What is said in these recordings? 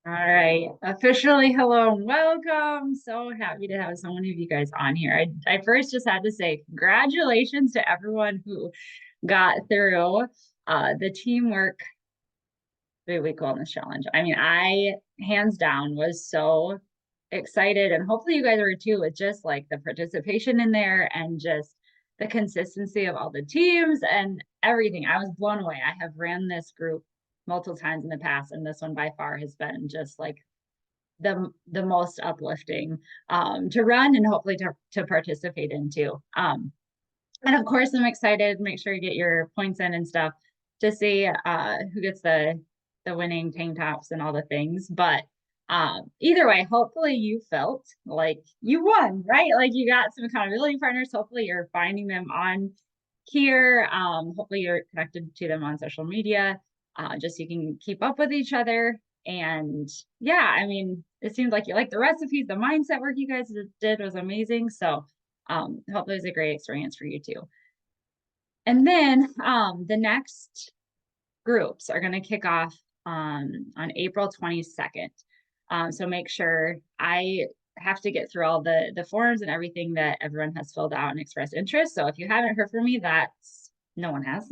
All right, officially hello and welcome. So happy to have so many of you guys on here. I first just had to say congratulations to everyone who got through the teamwork 3-week wellness challenge. I mean, I hands down was so excited, and hopefully you guys are too, with just like the participation in there and just the consistency of all the teams and everything. I was blown away. I have ran this group multiple times in the past, and this one by far has been just like the most uplifting to run and hopefully to participate in too. And of course, I'm excited. Make sure you get your points in and stuff to see who gets the winning tank tops and all the things. But either way, hopefully you felt like you won, right? Like you got some accountability partners. Hopefully you're finding them on here. Hopefully you're connected to them on social media, just so you can keep up with each other. And yeah, I mean, it seems like you like the recipes, the mindset work you guys did was amazing. So hopefully it was a great experience for you too. And then the next groups are going to kick off on April 22nd. So make sure I have to get through all the forms and everything that everyone has filled out and expressed interest. So if you haven't heard from me, that's no one has.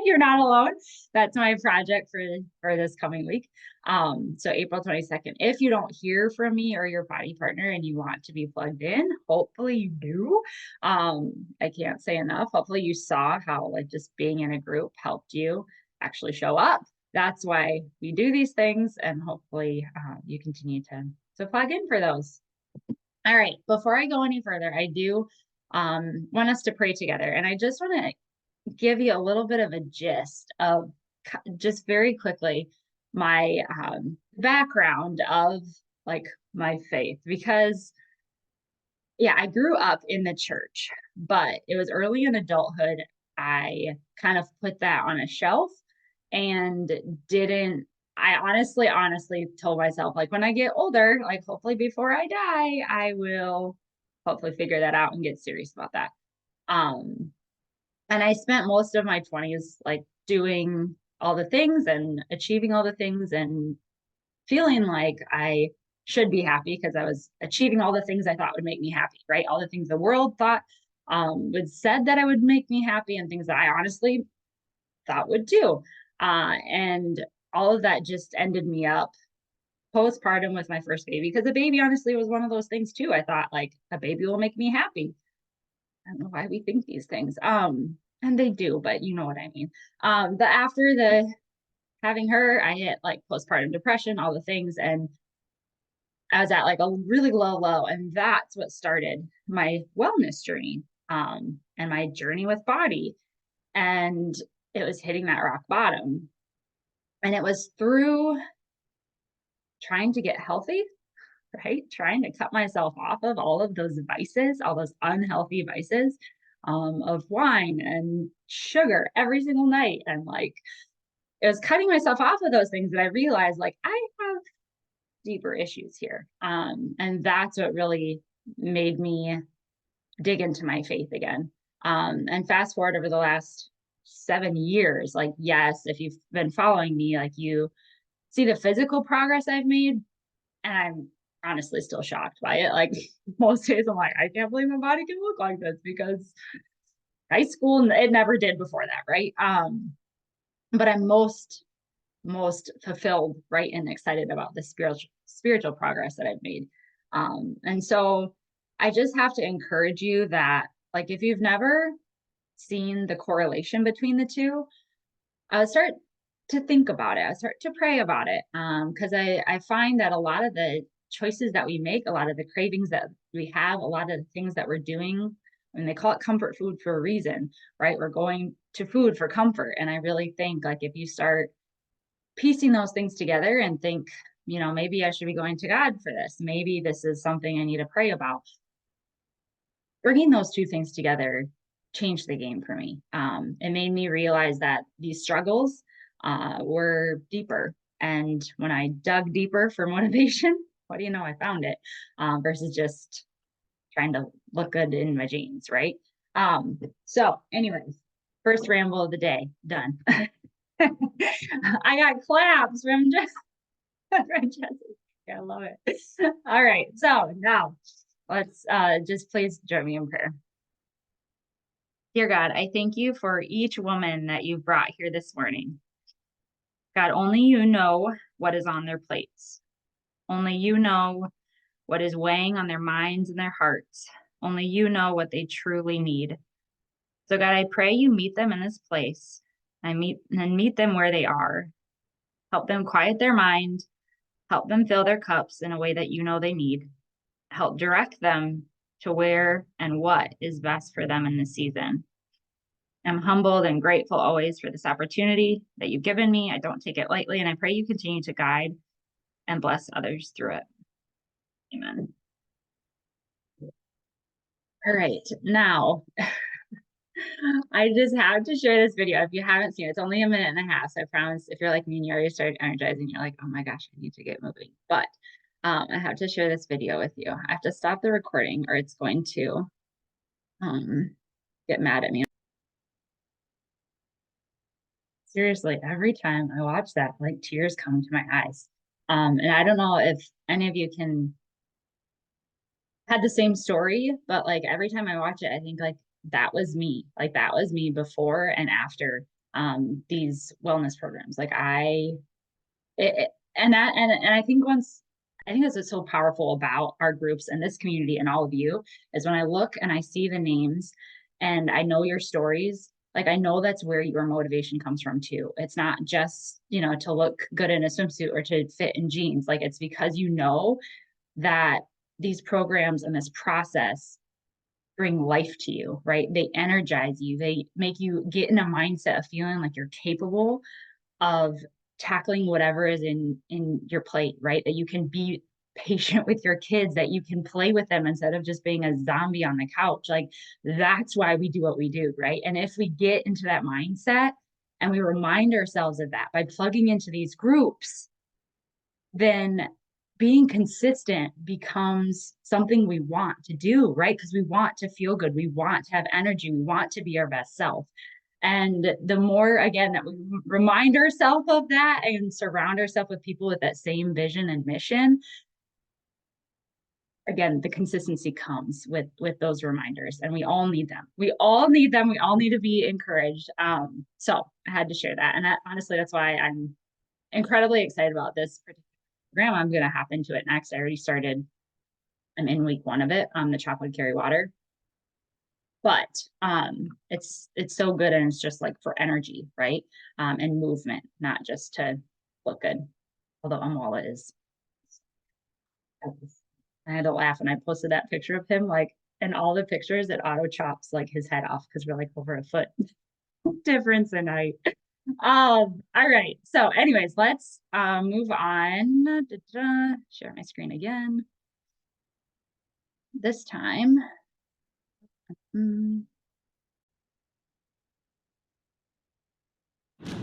You're not alone. That's my project for this coming week. So April 22nd. If you don't hear from me or your body partner and you want to be plugged in, hopefully you do. I can't say enough. Hopefully you saw how like just being in a group helped you actually show up. That's why we do these things, and hopefully you continue to plug in for those. All right, before I go any further, I do want us to pray together, and I just want to give you a little bit of a gist of just very quickly my background of like my faith, because yeah, I grew up in the church, but it was early in adulthood. I kind of put that on a shelf and didn't. I honestly told myself, like, when I get older, like, hopefully before I die, I will hopefully figure that out and get serious about that. Um, and I spent most of my 20s like doing all the things and achieving all the things and feeling like I should be happy because I was achieving all the things I thought would make me happy, right? All the things the world thought would said that I would make me happy, and things that I honestly thought would do. And all of that just ended me up postpartum with my first baby, because the baby honestly was one of those things too. I thought like a baby will make me happy. I don't know why we think these things. And they do, but you know what I mean. But after the having her, I hit like postpartum depression, all the things, and I was at like a really low, and that's what started my wellness journey, and my journey with body. And it was hitting that rock bottom. And it was through trying to get healthy, right? Trying to cut myself off of all of those vices, all those unhealthy vices, of wine and sugar every single night. And like, it was cutting myself off of those things that I realized like I have deeper issues here. And that's what really made me dig into my faith again. And fast forward over the last 7 years, like, yes, if you've been following me, like you see the physical progress I've made, and I'm honestly still shocked by it. Like most days, I'm like, I can't believe my body can look like this, because high school, it never did before that, right? But I'm most fulfilled, right, and excited about the spiritual progress that I've made. And so I just have to encourage you that, like, if you've never seen the correlation between the two, start to think about it. I start to pray about it, because I find that a lot of the choices that we make, a lot of the cravings that we have, a lot of the things that we're doing, and they call it comfort food for a reason, right? We're going to food for comfort. And I really think like if you start piecing those things together and think, maybe I should be going to God for this. Maybe this is something I need to pray about. Bringing those two things together changed the game for me. It made me realize that these struggles were deeper. And when I dug deeper for motivation, what do you know? I found it, versus just trying to look good in my jeans, right? So, anyways, first ramble of the day done. I got claps from just I love it. All right. So now let's just please join me in prayer. Dear God, I thank you for each woman that you've brought here this morning. God, only you know what is on their plates. Only you know what is weighing on their minds and their hearts. Only you know what they truly need. So God, I pray you meet them in this place. Meet them where they are. Help them quiet their mind. Help them fill their cups in a way that you know they need. Help direct them to where and what is best for them in this season. I'm humbled and grateful always for this opportunity that you've given me. I don't take it lightly, and I pray you continue to guide and bless others through it. Amen. All right, now I just have to share this video. If you haven't seen it, it's only a minute and a half. So I promise if you're like me and you already started energizing, you're like, oh my gosh, I need to get moving. But I have to share this video with you. I have to stop the recording or it's going to get mad at me. Seriously, every time I watch that, like tears come to my eyes. And I don't know if any of you can had the same story, but like every time I watch it, I think like that was me. Like that was me before and after these wellness programs. Like and I think that's what's so powerful about our groups and this community and all of you is when I look and I see the names and I know your stories, like I know that's where your motivation comes from too. It's not just, to look good in a swimsuit or to fit in jeans. Like it's because you know that these programs and this process bring life to you, right? They energize you. They make you get in a mindset of feeling like you're capable of tackling whatever is in your plate, right? That you can be patient with your kids, that you can play with them instead of just being a zombie on the couch. Like that's why we do what we do, right? And if we get into that mindset and we remind ourselves of that by plugging into these groups, then being consistent becomes something we want to do, right? Because we want to feel good. We want to have energy. We want to be our best self. And the more, again, that we remind ourselves of that and surround ourselves with people with that same vision and mission, again, the consistency comes with those reminders, and we all need them. We all need them. We all need to be encouraged. So I had to share that. And honestly, that's why I'm incredibly excited about this particular program. I'm going to hop into it next. I already started. I'm in week 1 of it, the chocolate carry water. But it's so good, and it's just like for energy, right? And movement, not just to look good. Although Amwala is. I had to laugh when I posted that picture of him, like in all the pictures, it auto chops like his head off because we're like over a foot difference in height. All right. So, anyways, let's move on. Share my screen again. This time.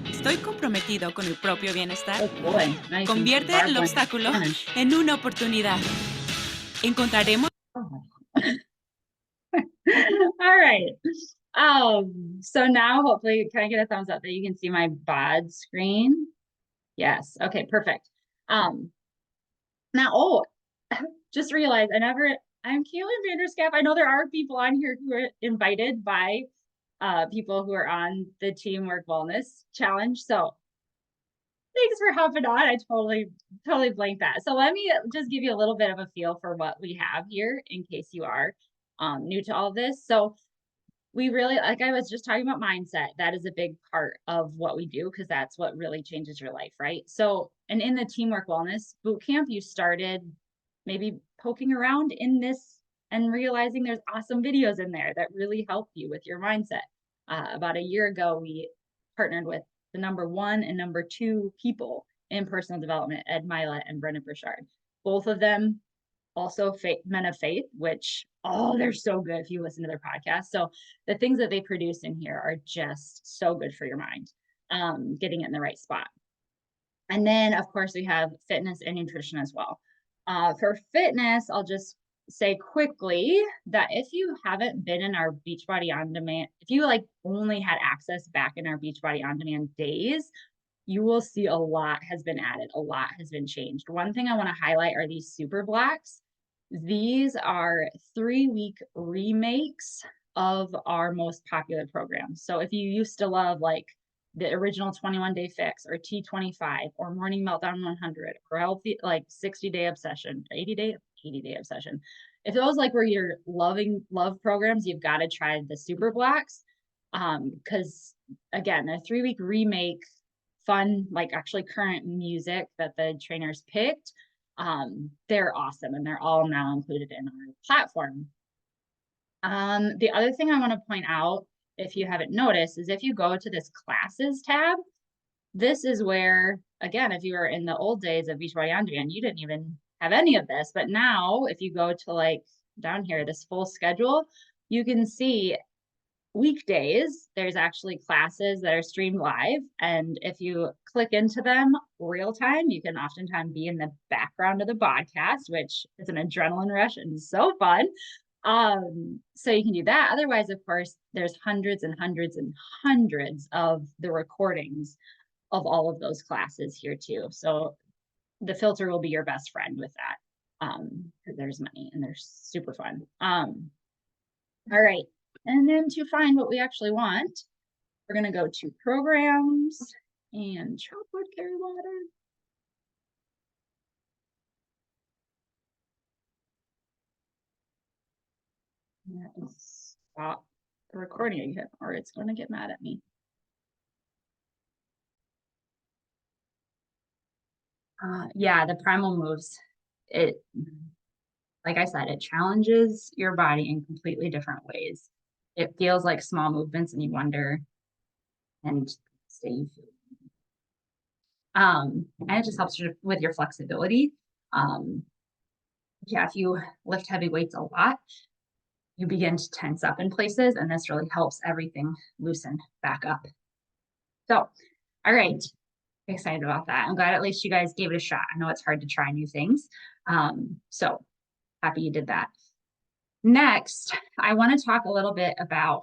Estoy comprometido con mi propio bienestar. Oh boy, nice. Convierte el obstáculo en una oportunidad. Encontraremos. All right. So now hopefully, can I get a thumbs up that you can see my bod screen? Yes. Okay, perfect. Now, just realized I'm Kaylin Vanderscaff. I know there are people on here who are invited by people who are on the Teamwork Wellness Challenge. So thanks for hopping on. I totally blanked that. So let me just give you a little bit of a feel for what we have here in case you are new to all this. So we really, like I was just talking about mindset, that is a big part of what we do because that's what really changes your life, right? So, and in the Teamwork Wellness Bootcamp, you started maybe poking around in this and realizing there's awesome videos in there that really help you with your mindset. About a year ago, we partnered with the number 1 and number 2 people in personal development, Ed Milet and Brendan Burchard. Both of them also men of faith, which they're so good if you listen to their podcast. So the things that they produce in here are just so good for your mind, getting it in the right spot. And then of course we have fitness and nutrition as well. For fitness, I'll just say quickly that if you haven't been in our Beachbody On Demand, if you like only had access back in our Beachbody On Demand days, you will see a lot has been added, a lot has been changed. One thing I want to highlight are these super blocks. These are 3-week remakes of our most popular programs. So if you used to love like the original 21-day fix or T25 or morning meltdown 100 or healthy like 60-day obsession, 80-day obsession. If those like were your love programs, you've got to try the super blocks. Because again, a 3-week remake, fun, like actually current music that the trainers picked. They're awesome and they're all now included in our platform. The other thing I want to point out, if you haven't noticed, is if you go to this classes tab, this is where, again, if you were in the old days of Beachbody On Demand, you didn't even have any of this. But now if you go to like down here, this full schedule, you can see weekdays, there's actually classes that are streamed live. And if you click into them real time, you can oftentimes be in the background of the podcast, which is an adrenaline rush and so fun. So you can do that. Otherwise, of course, there's hundreds and hundreds and hundreds of the recordings of all of those classes here too. So the filter will be your best friend with that. Because there's many and they're super fun. All right. And then to find what we actually want, we're going to go to programs and chocolate carry water. Stop the recording again, or it's going to get mad at me. Yeah, the primal moves. It, like I said, it challenges your body in completely different ways. It feels like small movements and you wonder and stay. And it just helps you with your flexibility. Yeah, if you lift heavy weights a lot, you begin to tense up in places, and this really helps everything loosen back up. So, all right, excited about that. I'm glad at least you guys gave it a shot. I know it's hard to try new things. So happy you did that. Next, I want to talk a little bit about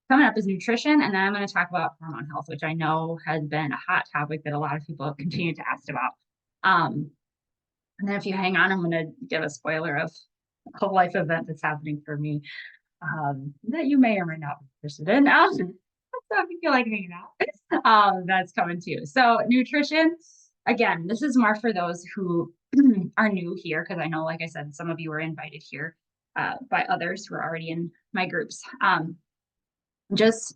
coming up is nutrition, and then I'm going to talk about hormone health, which I know has been a hot topic that a lot of people continue to ask about. And then if you hang on, I'm going to give a spoiler of a life event that's happening for me that you may or may not be interested in. So if you feel like hanging out, that's coming too. So nutrition, again, this is more for those who are new here, because I know, like I said, some of you were invited here by others who are already in my groups. Just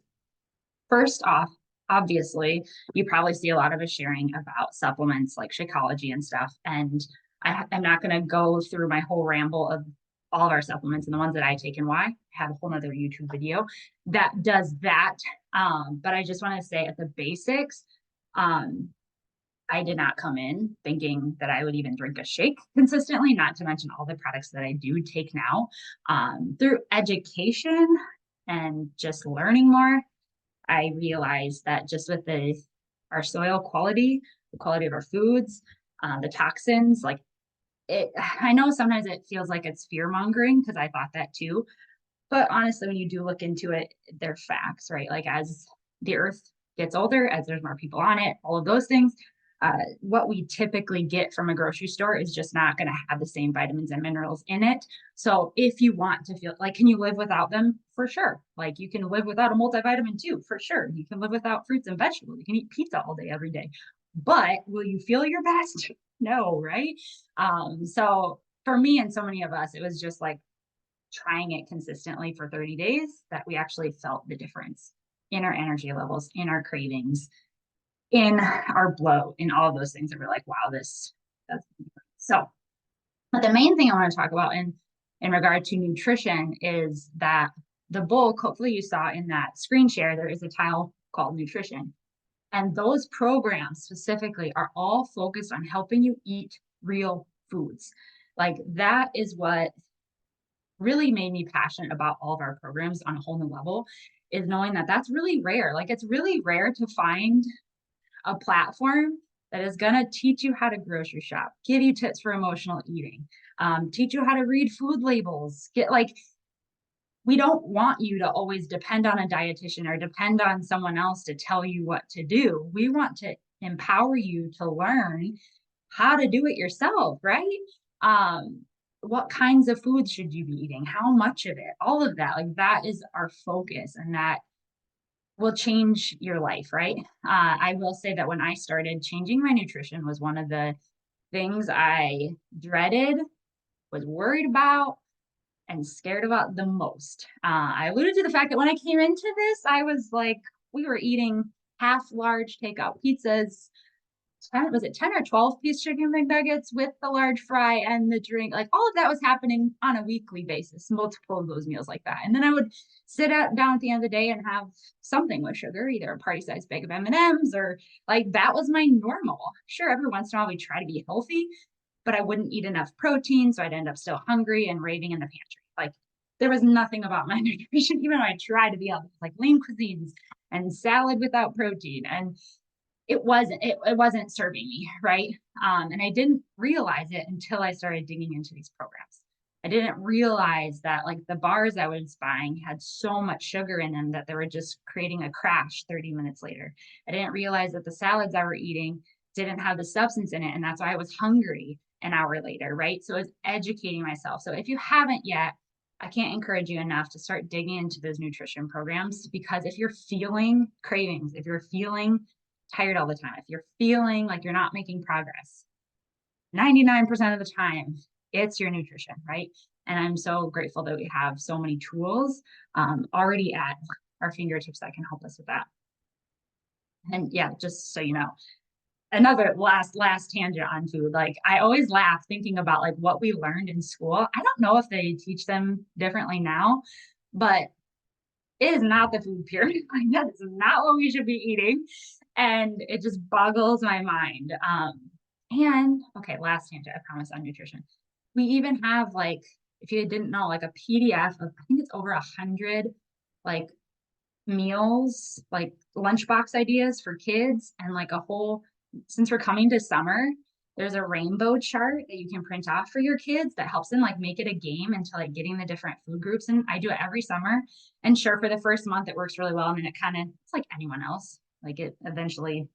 first off, obviously, you probably see a lot of us sharing about supplements like Shakeology and stuff. And I'm not going to go through my whole ramble of all of our supplements and the ones that I take and why. I have a whole nother YouTube video that does that. But I just want to say at the basics, I did not come in thinking that I would even drink a shake consistently, not to mention all the products that I do take now. Through education and just learning more, I realized that just with our soil quality, the quality of our foods, the toxins, like I know sometimes it feels like it's fear mongering, because I thought that too. But honestly, when you do look into it, they're facts, right? Like as the earth gets older, as there's more people on it, all of those things, what we typically get from a grocery store is just not going to have the same vitamins and minerals in it. So if you want to feel like, can you live without them? For sure. Like you can live without a multivitamin too, for sure. You can live without fruits and vegetables. You can eat pizza all day, every day. But will you feel your best? No, right? So for me and so many of us, it was just like trying it consistently for 30 days that we actually felt the difference in our energy levels, in our cravings, in our bloat, in all of those things that we're like, wow, this does. So, but the main thing I want to talk about in regard to nutrition is that the bulk, hopefully you saw in that screen share, there is a tile called nutrition. And those programs specifically are all focused on helping you eat real foods. Like that is what really made me passionate about all of our programs on a whole new level, is knowing that that's really rare. Like it's really rare to find a platform that is going to teach you how to grocery shop, give you tips for emotional eating, teach you how to read food labels, get like we don't want you to always depend on a dietitian or depend on someone else to tell you what to do. We want to empower you to learn how to do it yourself, right? Um, what kinds of foods should you be eating? How much of it? All of that. Like that is our focus, and that will change your life, right? I will say that when I started, changing my nutrition was one of the things I dreaded, was worried about, and scared about the most. I alluded to the fact that when I came into this, I was like, we were eating half large takeout pizzas, 10 or 12 piece chicken McNuggets with the large fry and the drink. Like all of that was happening on a weekly basis, multiple of those meals like that. And then I would down at the end of the day and have something with sugar, either a party sized bag of M&Ms or like that was my normal. Sure, every once in a while we try to be healthy, but I wouldn't eat enough protein. So I'd end up still hungry and raving in the pantry. Like there was nothing about my nutrition, even though I tried to be healthy, like lean cuisines and salad without protein. And it wasn't serving me, right? And I didn't realize it until I started digging into these programs. I didn't realize that like the bars I was buying had so much sugar in them that they were just creating a crash 30 minutes later. I didn't realize that the salads I were eating didn't have the substance in it, and that's why I was hungry an hour later, right? So I was educating myself. So if you haven't yet, I can't encourage you enough to start digging into those nutrition programs, because if you're feeling cravings, if you're feeling tired all the time, if you're feeling like you're not making progress, 99% of the time, it's your nutrition, right? And I'm so grateful that we have so many tools already at our fingertips that can help us with that. And yeah, just so you know, another last tangent on food. Like I always laugh thinking about like what we learned in school. I don't know if they teach them differently now, but it is not the food pyramid. Like that is not what we should be eating. And it just boggles my mind. And okay, last tangent, I promise, on nutrition. We even have like, if you didn't know, like a PDF of, I think it's over 100 like meals, like lunchbox ideas for kids, and like a whole, since we're coming to summer, there's a rainbow chart that you can print off for your kids that helps them like make it a game into like getting the different food groups. And I do it every summer. And sure, for the first month it works really well. And then it kind of, it's like anyone else, like it eventually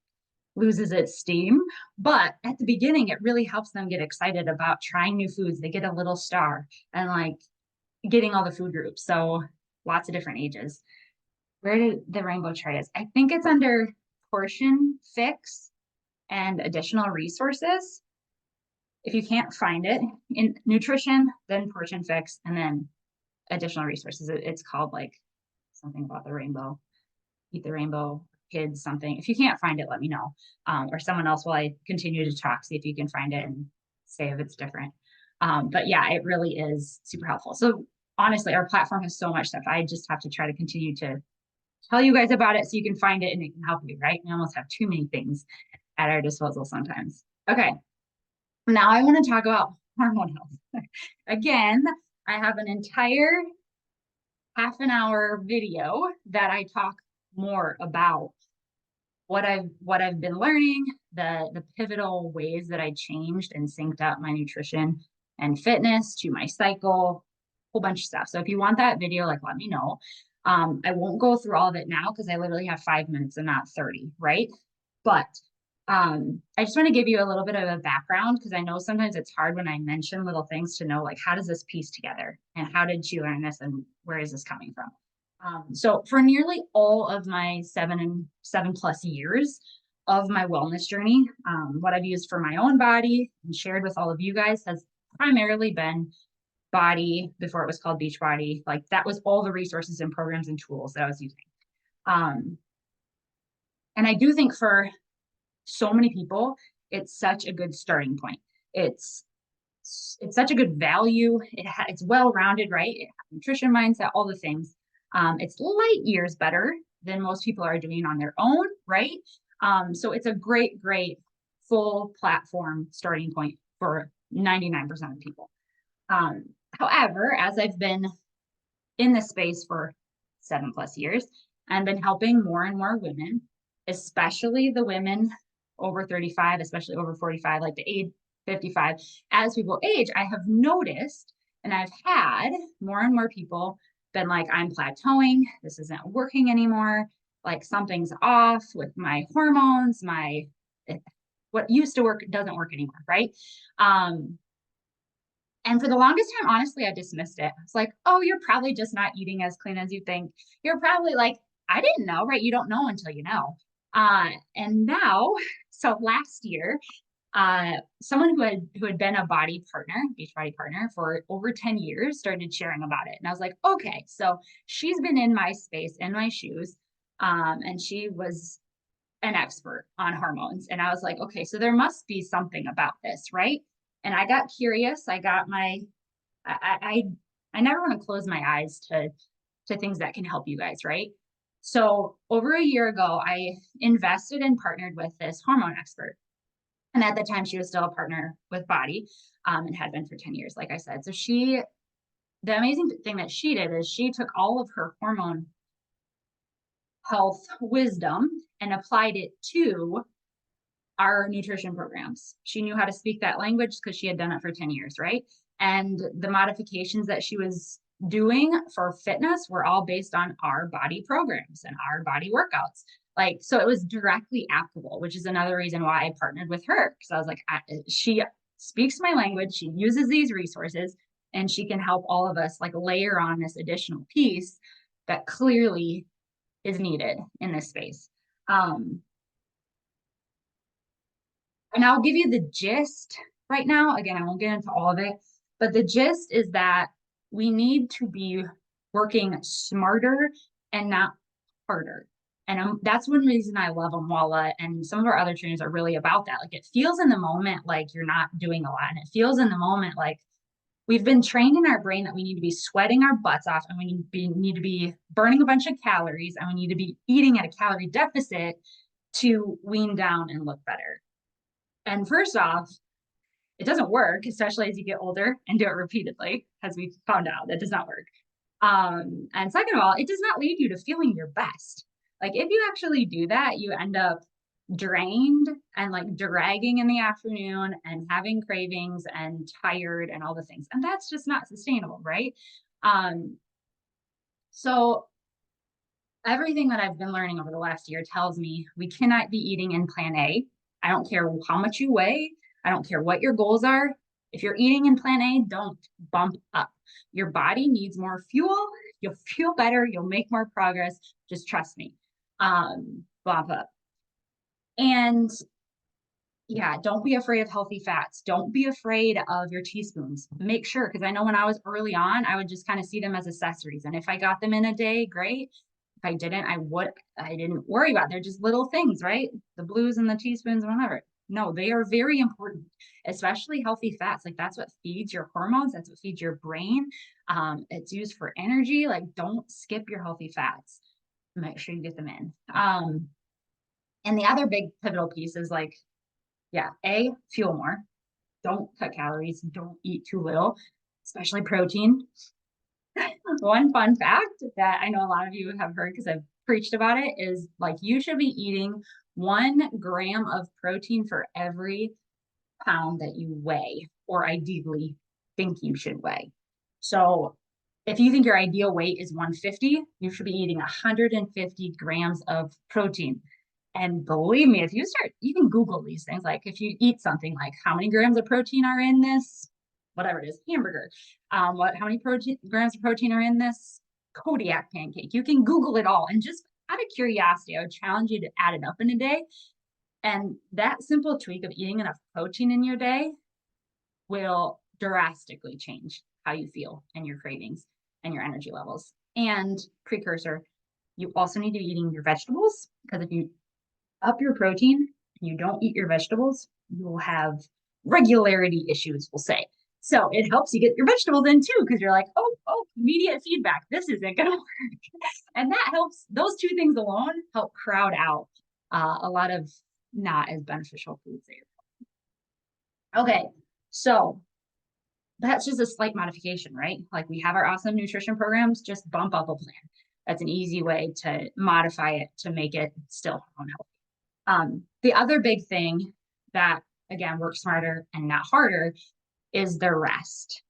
loses its steam. But at the beginning, it really helps them get excited about trying new foods. They get a little star and like getting all the food groups. So lots of different ages. Where did the rainbow chart is? I think it's under portion fix and additional resources. If you can't find it in nutrition, then portion fix, and then additional resources. It's called like something about the rainbow, eat the rainbow, kids, something. If you can't find it, let me know. Or someone else while I continue to talk, see if you can find it and say if it's different. But yeah, it really is super helpful. So honestly, our platform has so much stuff. I just have to try to continue to tell you guys about it so you can find it and it can help you, right? We almost have too many things at our disposal sometimes. Okay, now I want to talk about hormone health. Again, I have an entire half an hour video that I talk more about what I've been learning, the pivotal ways that I changed and synced up my nutrition and fitness to my cycle, whole bunch of stuff. So if you want that video, like let me know. I won't go through all of it now because I literally have 5 minutes and not 30, right? But I just want to give you a little bit of a background because I know sometimes it's hard when I mention little things to know like how does this piece together and how did you learn this and where is this coming from? So for nearly all of my 7+ years of my wellness journey, what I've used for my own body and shared with all of you guys has primarily been Body before it was called Beachbody. Like that was all the resources and programs and tools that I was using. And I do think for so many people, it's such a good starting point. It's such a good value. It's well-rounded, right? It has nutrition, mindset, all the things. It's light years better than most people are doing on their own, right? So it's a great full platform starting point for 99% of people. However, as I've been in this space for 7+ years and been helping more and more women, especially the women over 35, especially over 45, like the age 55, as people age, I have noticed and I've had more and more people been like, I'm plateauing, this isn't working anymore, like something's off with my hormones, what used to work doesn't work anymore, right? And for the longest time, honestly, I dismissed it. I was like, oh, you're probably just not eating as clean as you think. You're probably like, I didn't know, right? You don't know until you know. And now, so last year, someone who had been a beach body partner for over 10 years started sharing about it. And I was like, okay, so she's been in my space, in my shoes. And she was an expert on hormones. And I was like, okay, so there must be something about this, right? And I got curious. I never want to close my eyes to things that can help you guys, right? So over a year ago, I invested and partnered with this hormone expert. And at the time, she was still a partner with Body, and had been for 10 years, like I said. So the amazing thing that she did is she took all of her hormone health wisdom and applied it to our nutrition programs. She knew how to speak that language because she had done it for 10 years, right? And the modifications that she was doing for fitness were all based on our body programs and our body workouts. Like, so it was directly applicable, which is another reason why I partnered with her. Because I was like, she speaks my language, she uses these resources, and she can help all of us like layer on this additional piece that clearly is needed in this space. And I'll give you the gist right now. Again, I won't get into all of it, but the gist is that we need to be working smarter and not harder. And that's one reason I love Amwala, and some of our other trainers are really about that. Like, it feels in the moment like you're not doing a lot, and it feels in the moment like we've been trained in our brain that we need to be sweating our butts off, and we need to be burning a bunch of calories, and we need to be eating at a calorie deficit to wean down and look better. And first off, it doesn't work, especially as you get older and do it repeatedly, as we found out that does not work. And second of all, it does not lead you to feeling your best. Like, if you actually do that, you end up drained and like dragging in the afternoon and having cravings and tired and all the things. And that's just not sustainable, right? So everything that I've been learning over the last year tells me we cannot be eating in plan A. I don't care how much you weigh. I don't care what your goals are. If you're eating in plan A, don't bump up. Your body needs more fuel. You'll feel better. You'll make more progress. Just trust me. Bump up. And yeah, don't be afraid of healthy fats. Don't be afraid of your teaspoons. Make sure, because I know when I was early on, I would just kind of see them as accessories. And if I got them in a day, great. If I didn't, I didn't worry about it. They're just little things, right? The blues and the teaspoons and whatever. No, they are very important, especially healthy fats. Like, that's what feeds your hormones. That's what feeds your brain. It's used for energy. Like, don't skip your healthy fats. Make sure you get them in. And the other big pivotal piece is like, yeah, fuel more. Don't cut calories. Don't eat too little, especially protein. One fun fact that I know a lot of you have heard because I've preached about it is like, you should be eating 1 gram of protein for every pound that you weigh, or ideally think you should weigh. So if you think your ideal weight is 150, you should be eating 150 grams of protein. And believe me, if you start, you can Google these things. Like, if you eat something like, how many grams of protein are in this, whatever it is, hamburger, how many grams of protein are in this Kodiak pancake? You can Google it all. And just out of curiosity, I would challenge you to add it up in a day. And that simple tweak of eating enough protein in your day will drastically change how you feel and your cravings and your energy levels. And precursor, you also need to be eating your vegetables, because if you up your protein and you don't eat your vegetables, you will have regularity issues, we'll say. So it helps you get your vegetables in too, because you're like, oh, immediate feedback. This isn't going to work. And that helps. Those two things alone help crowd out a lot of not as beneficial foods. Okay, so that's just a slight modification, right? Like, we have our awesome nutrition programs, just bump up a plan. That's an easy way to modify it to make it still hormone healthy. The other big thing that, again, works smarter and not harder is the rest.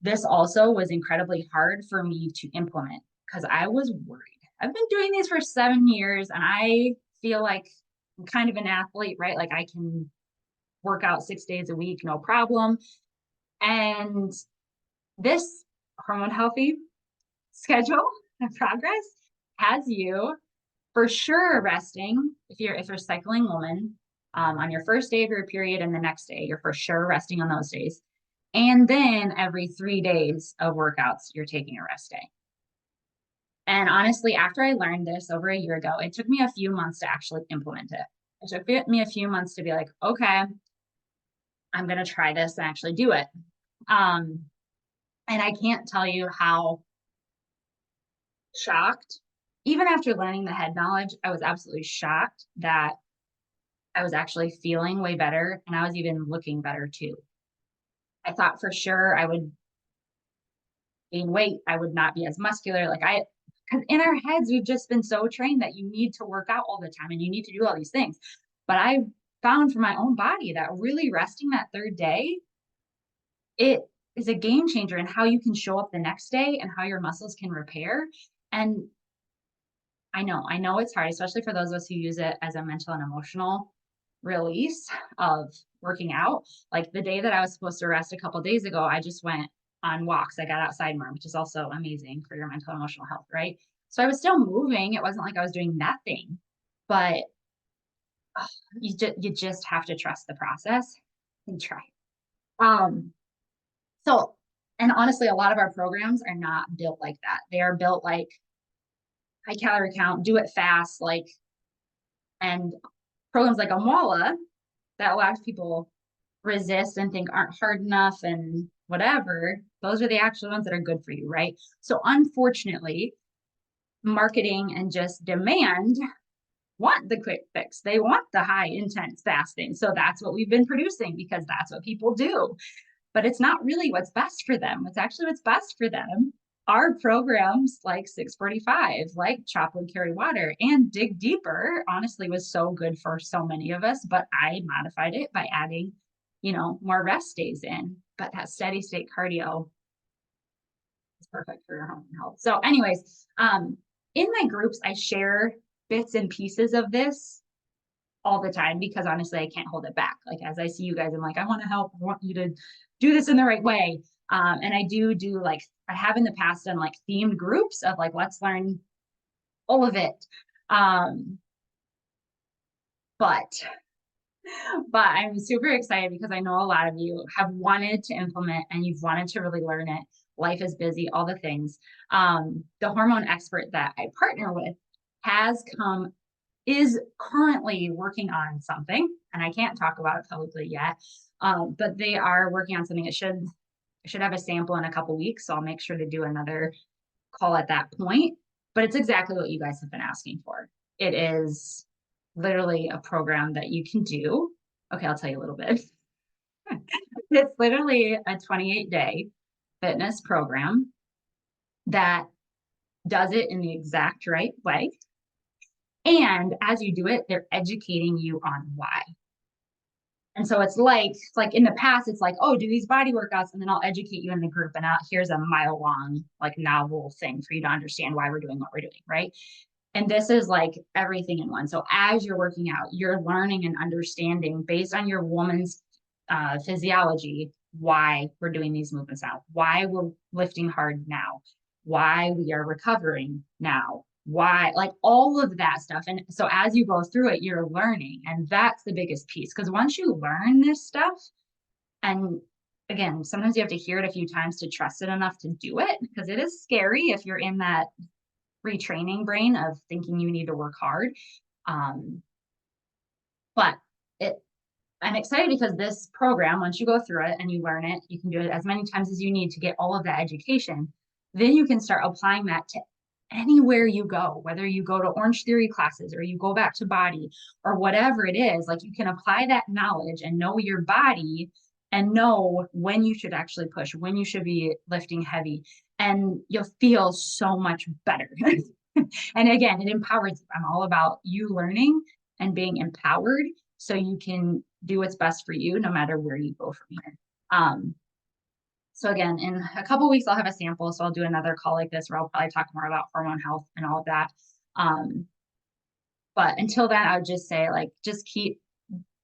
this also was incredibly hard for me to implement because I was worried. I've been doing these for 7 years and I feel like I'm kind of an athlete, right? Like I can work out 6 days a week, no problem. And this hormone healthy schedule and progress has you for sure resting if you're a cycling woman on your first day of your period and the next day, you're for sure resting on those days. And then every 3 days of workouts, you're taking a rest day. And honestly, after I learned this over a year ago, it took me a few months to actually implement it. It took me a few months to be like, okay, I'm going to try this and actually do it. And I can't tell you how shocked, even after learning the head knowledge, I was absolutely shocked that I was actually feeling way better and I was even looking better too. I thought for sure I would gain weight, I would not be as muscular. Because in our heads, we've just been so trained that you need to work out all the time and you need to do all these things. But I found for my own body that really resting that third day, it is a game changer in how you can show up the next day and how your muscles can repair. And I know it's hard, especially for those of us who use it as a mental and emotional release of working out. Like the day that I was supposed to rest a couple of days ago, I just went on walks. I got outside more, which is also amazing for your mental and emotional health, right? So I was still moving. It wasn't like I was doing nothing, but you just have to trust the process and try. Um, so and honestly, a lot of our programs are not built like that. They are built like high calorie count, do it fast, like and programs like Amwala that a lot of people resist and think aren't hard enough and whatever, those are the actual ones that are good for you, right? So unfortunately, marketing and just demand want the quick fix. They want the high intense fasting. So that's what we've been producing because that's what people do. But it's not really what's best for them. It's actually what's best for them are programs like 645, like Chop Wood Carry Water, and Dig Deeper, honestly, was so good for so many of us, but I modified it by adding, more rest days in. But that steady state cardio is perfect for your home health. So, anyways, in my groups, I share bits and pieces of this all the time because honestly, I can't hold it back. Like as I see you guys, I'm like, I want to help. I want you to do this in the right way. And I do like I have in the past done like themed groups of like let's learn all of it. But I'm super excited because I know a lot of you have wanted to implement and you've wanted to really learn it. Life is busy, all the things. The hormone expert that I partner with is currently working on something, and I can't talk about it publicly yet. But they are working on something. It should have a sample in a couple weeks, so I'll make sure to do another call at that point. But it's exactly what you guys have been asking for. It is literally a program that you can do. Okay, I'll tell you a little bit. It's literally a 28-day fitness program that does it in the exact right way. And as you do it, they're educating you on why. And so it's like in the past, it's like, oh, do these body workouts, and then I'll educate you in the group. And here's a mile-long, like novel thing for you to understand why we're doing what we're doing, right? And this is like everything in one. So as you're working out, you're learning and understanding based on your woman's physiology, why we're doing these movements now, why we're lifting hard now, why we are recovering now, why, like all of that stuff. And so as you go through it, you're learning. And that's the biggest piece. Because once you learn this stuff, and again, sometimes you have to hear it a few times to trust it enough to do it, because it is scary if you're in that retraining brain of thinking you need to work hard. But I'm excited because this program, once you go through it and you learn it, you can do it as many times as you need to get all of that education. Then you can start applying that to anywhere you go, whether you go to Orange Theory classes or you go back to body or whatever it is. Like you can apply that knowledge and know your body and know when you should actually push, when you should be lifting heavy, and you'll feel so much better. And again, it empowers you. I'm all about you learning and being empowered so you can do what's best for you no matter where you go from here. So again, in a couple weeks, I'll have a sample. So I'll do another call like this where I'll probably talk more about hormone health and all of that. But until then, I would just say, like, just keep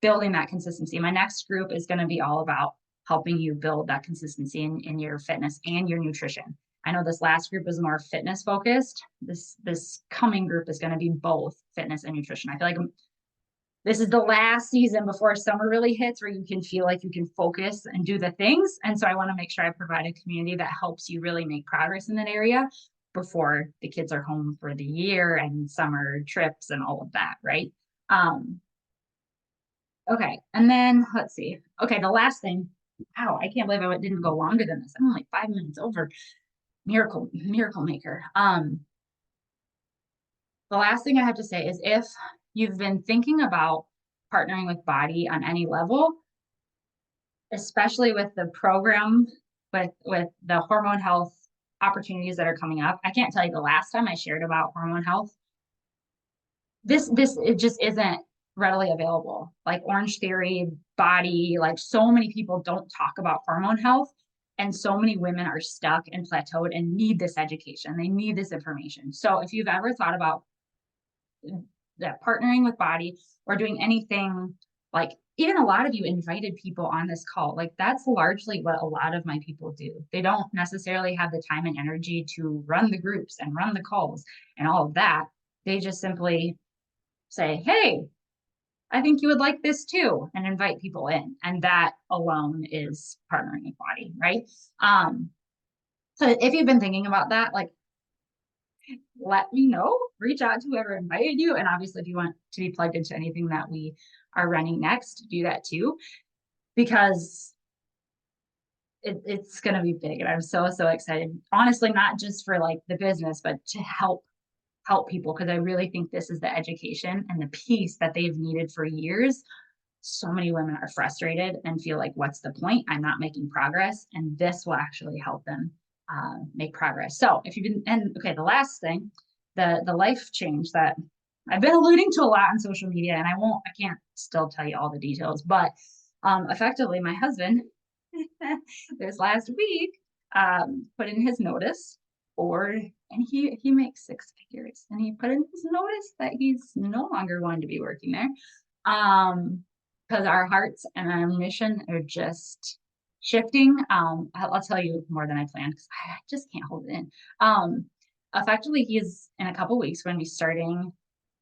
building that consistency. My next group is going to be all about helping you build that consistency in your fitness and your nutrition. I know this last group was more fitness focused. This coming group is going to be both fitness and nutrition. I feel like this is the last season before summer really hits where you can feel like you can focus and do the things. And so I want to make sure I provide a community that helps you really make progress in that area before the kids are home for the year and summer trips and all of that, right? Okay, and then let's see. Okay, the last thing. Wow, I can't believe I didn't go longer than this. I'm only 5 minutes over. Miracle maker. The last thing I have to say is if you've been thinking about partnering with Body on any level, especially with the program, with the hormone health opportunities that are coming up. I can't tell you the last time I shared about hormone health. This it just isn't readily available. Like Orange Theory, Body, like so many people don't talk about hormone health. And so many women are stuck and plateaued and need this education. They need this information. So if you've ever thought about that partnering with Body or doing anything, like even a lot of you invited people on this call, like that's largely what a lot of my people do. They don't necessarily have the time and energy to run the groups and run the calls and all of that. They just simply say, hey, I think you would like this too, and invite people in. And that alone is partnering with Body, right? So if you've been thinking about that, like let me know, reach out to whoever invited you. And obviously, if you want to be plugged into anything that we are running next, do that too, because it's going to be big. And I'm so excited, honestly, not just for like the business, but to help people, because I really think this is the education and the piece that they've needed for years. So many women are frustrated and feel like, what's the point? I'm not making progress. And this will actually help them make progress. So if you've been, and okay, the last thing, the life change that I've been alluding to a lot on social media, and I can't still tell you all the details, but effectively my husband this last week put in his notice and he makes 6 figures, and he put in his notice that he's no longer going to be working there. Because our hearts and our mission are just shifting. I'll tell you more than I planned because I just can't hold it in. Effectively, he's in a couple weeks going to be starting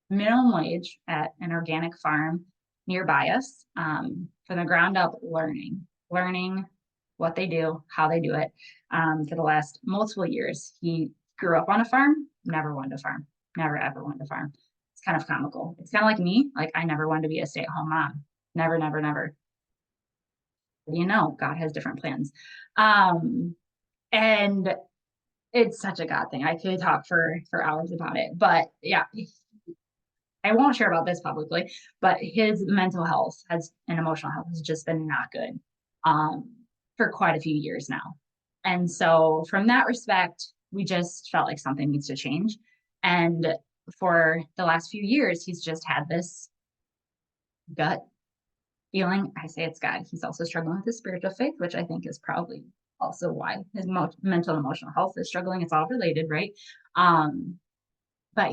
minimum wage at an organic farm nearby us, from the ground up, learning what they do, how they do it. For the last multiple years, he grew up on a farm, never wanted to farm, never ever wanted to farm. It's kind of comical. It's kind of like me. Like I never wanted to be a stay-at-home mom. Never, never, never. You know, God has different plans. And it's such a God thing. I could talk for hours about it, but yeah, I won't share about this publicly, but his mental health and emotional health has just been not good for quite a few years now. And so from that respect, we just felt like something needs to change. And for the last few years, he's just had this gut feeling. I say it's God. He's also struggling with his spiritual faith, which I think is probably also why his mental and emotional health is struggling. It's all related, right? But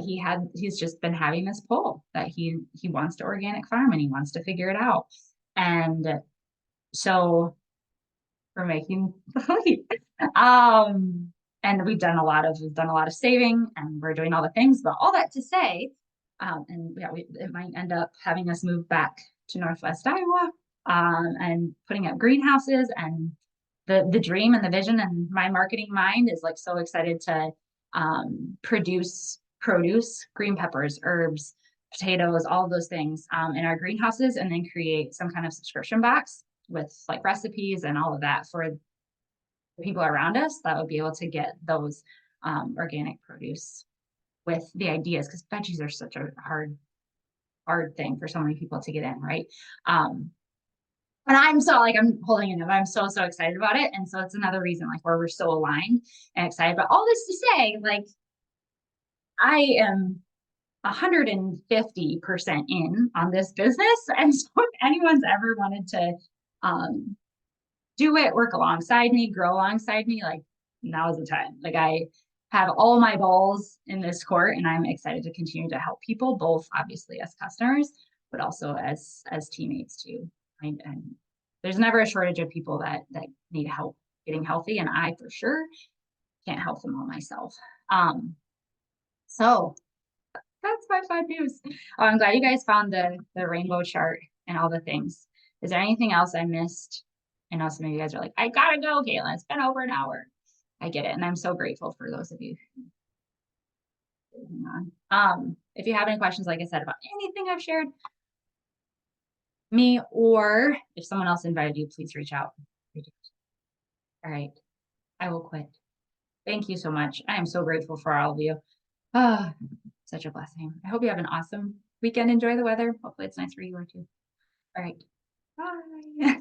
he's just been having this pull that he wants to organic farm and he wants to figure it out. And so we're making the leap. And we've done a lot of saving, and we're doing all the things, but all that to say, and yeah, it might end up having us move back to Northwest Iowa, and putting up greenhouses, and the dream and the vision, and my marketing mind is like so excited to produce produce, green peppers, herbs, potatoes, all of those things in our greenhouses, and then create some kind of subscription box with like recipes and all of that for the people around us that would be able to get those organic produce with the ideas, because veggies are such a hard thing for so many people to get in, right? And I'm holding it up. I'm so excited about it. And so it's another reason like where we're so aligned and excited. But all this to say, like, I am 150% in on this business. And so if anyone's ever wanted to do it, work alongside me, grow alongside me, like now's the time. Like I have all my balls in this court and I'm excited to continue to help people, both obviously as customers, but also as teammates too. And there's never a shortage of people that need help getting healthy, and I for sure can't help them all myself. So that's my fun news. Oh, I'm glad you guys found the rainbow chart and all the things. Is there anything else I missed? I know some of you guys are like, I gotta go, Caitlin. It's been over an hour. I get it, and I'm so grateful for those of you. If you have any questions, like I said, about anything I've shared, me or if someone else invited you, please reach out. All right, I will quit. Thank you so much. I am so grateful for all of you. Ah, such a blessing. I hope you have an awesome weekend. Enjoy the weather. Hopefully it's nice for you too. All right. Bye.